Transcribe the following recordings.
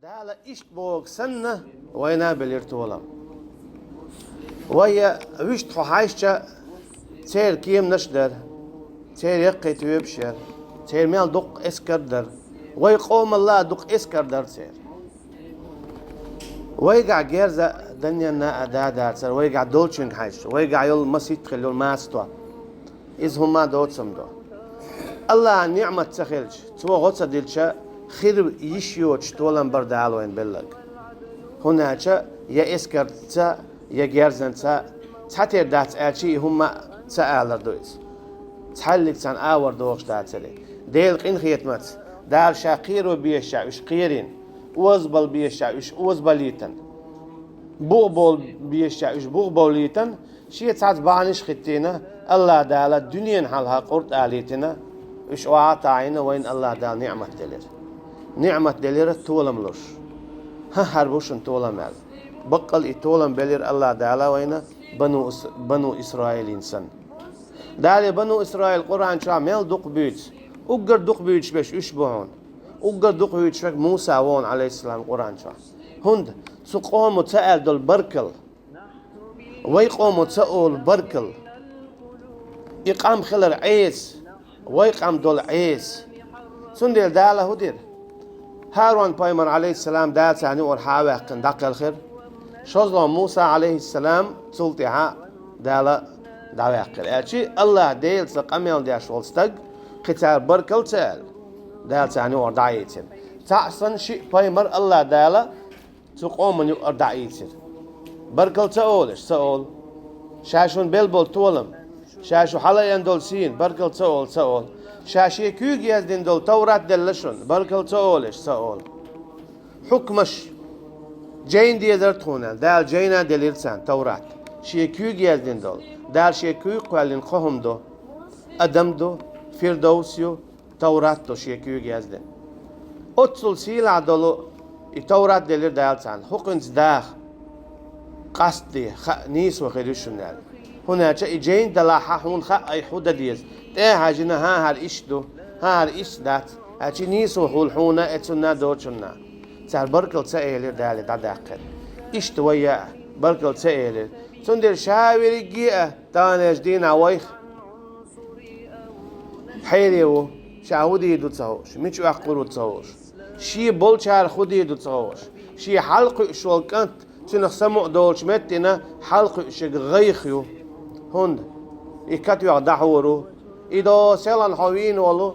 دال إشت بوغ سنة وينا بليرتولا وهي ويشت حايشة تير كيم نشدر تير يقي تيبشر تير ميل دق اسكردر ويقوم الله دق اسكردر تير ويقع جيرزا دنيا نا أدادا تير ويقع دولشين حايش ويقع يول مسيت خليول ماستوا إذ هما دوتسم دو الله نعمة تخيلش تو غوصة ديلشا خير يشيوش تولن بردالوين بلغ هناك يا اسكرتا يا جيرزنتا تحتير دات اتشي هما تسألر دويس تحلق تان آور دوغش داتلي ديل قين خيتمت دار شاقير وبيشع وش قيرين وزبل بيشع وش وزبليتن بوغبول بيشع وش بوغبوليتن شي تسعد بانش خيتينا الله دالا دنيا حالها قرط آليتنا وش وعطاعينا وين الله دال نعمة دلير نعمة دلير تولملوش ها هربوشن تولمل بقل تولم بلير الله دالا وين بنو إسرائيل إنسان دالي بنو إسرائيل قرآن شامل دق بيت أقر دق بيت بش يشبهون أقر دق بيت شبك موسى وون عليه السلام قرآن شام هند سقوم تسأل دول بركل ويقوم تسأل بركل يقام خلر عيس ويقام دول عيس سندل دالا هدير هارون بايمر عليه السلام دال ساني ورحاوه قندق الخير شوزلو موسى عليه السلام تلتها دالا دواقل اتشي الله ديل سقميل داش ولستق قتال بركل تال دال ساني وردعيتين تعصن شيء بايمر الله دالا تقوم من يردعيتين بركل تقولش تقول شاشون بلبل تولم شاشو حلاين دول سين بركل تقول شاشي كيوغ يزدين دول تورات دلشون بركل تقولش تقول حكمش جين دي زرتونا دال جينا دليرسان تورات شي كيوغ يزدين دول دال شي كيوغ قوالين قهم دو أدم دو فردوسيو تورات دو شي كيوغ يزدين أتصل سيلا دولو تورات دلير دالسان حكمز داخ قصدي نيس وخيرشون دال هنا جين دلاحة هون أي حودة ديز تاه جنا ها هر إيش دو ها هر إيش دات أشي نيسو هول حونا اتسنا دوتشنا سال بركل سائل دالي داداقل إيش تويا بركل سائل سندر شاوري جيئة تانيش دينا ويخ حيريو شاودي دو تصوش ميشو أقولو تصوش شي بولشار خودي دو تصوش شي حلق شول كانت سنخسمو دولش متنا حلق شق غيخيو هند يكتيو دحورو إذا سلان حوين ولو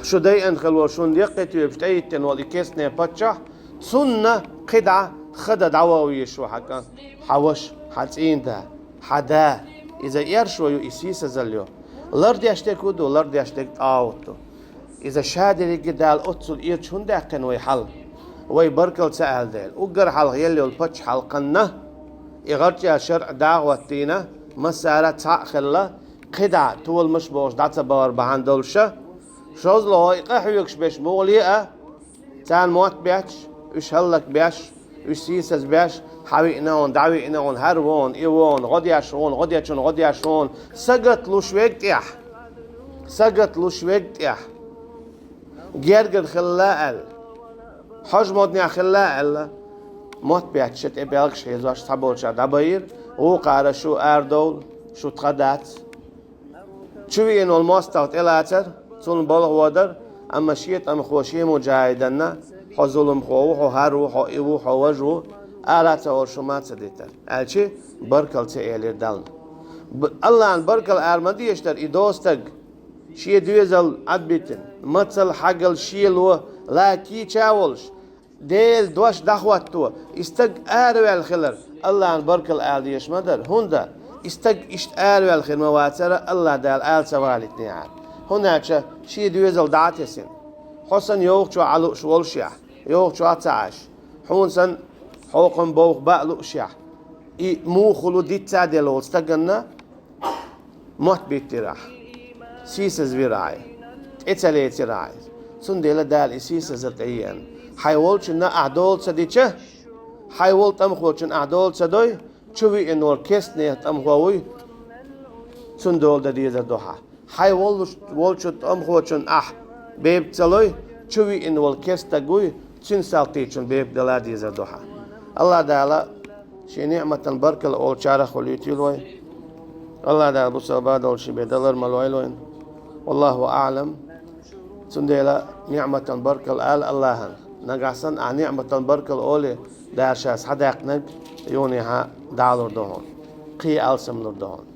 شدي أنخلو شون يقتيو بشتيتن والكيسنة بتشح سنة قدعة خدا دعوة شو حكا حوش حتين ده حدا إذا يرشوا يسيس زليو لرد يشتكو دو لرد يشتك آوتو إذا شادر يقدال أتصل إير شون ده كان ويحل ويبركل سأل ديل وقر حلق يلي والبتش حلقنا إغرجي شرع دعوتينا مسارة تأخلا قدع طول مش بوش دعتا بار بهان دولشة شوز لو يقحيوكش بيش موليئة تان موت بيش وش هلك بيش وش سيسز بيش حويقناون دعويقناون هرون إيوون غدياشون سقط لوش ويقتيح جيرجر خلاقل حجمودني خلاقل موت بيش شت إبيالكش هيزواش تبولشة دباير وقارة شو أردول شو تقدات شوي إنه المستوى إلاتر صون بالغ ودر أما شيء أم خوشي مجاهدنا حظلم خوه وهرو حيو حوجو آلات أورشمات سديتر ألشي بركل تأيلير دالن الله عن بركل أرمدي يشتر إدوستق شيء دويزل أدبيتن مثل حقل شيء لو لا كي تشاولش ديل دوش دخواتو استق أروي الخلر الله عن بركل آليش مدر هوندا استق اشت آروي الخير مواتر الله دال آل سوالت نيعان هناك شي دويزل دعاتيسين حسن يوغشو علو شوالشيح يوغشو عتعاش حونسن حوقن بوغ بألو شيح موخلو دي تادلو استقنا موت بيتي راح سيسز براعي اتليتي راعي سنديلا دال سيسز القيان حيولشنا أعدول سديتشه حيول تمخولشن أعدول سدوي شوي إنو الكسنة تمخوي سندول دا ديزر دوحة حيول ولشت أمخولشن بيب تلوي شوي إنو الكسنة قوي تشين سالتيشون بيب دلادي زدوها الله دالا شي نعمة بركل أول شارخ وليتيلوي الله دالا بوسا دول شي بدلر ملويلوين والله أعلم سنديلا نعمة بركل آل الله نقعسن عن نعمة بركل أولي داشاس حداق نج يوني ها دالور دهون قي ألسم لردهون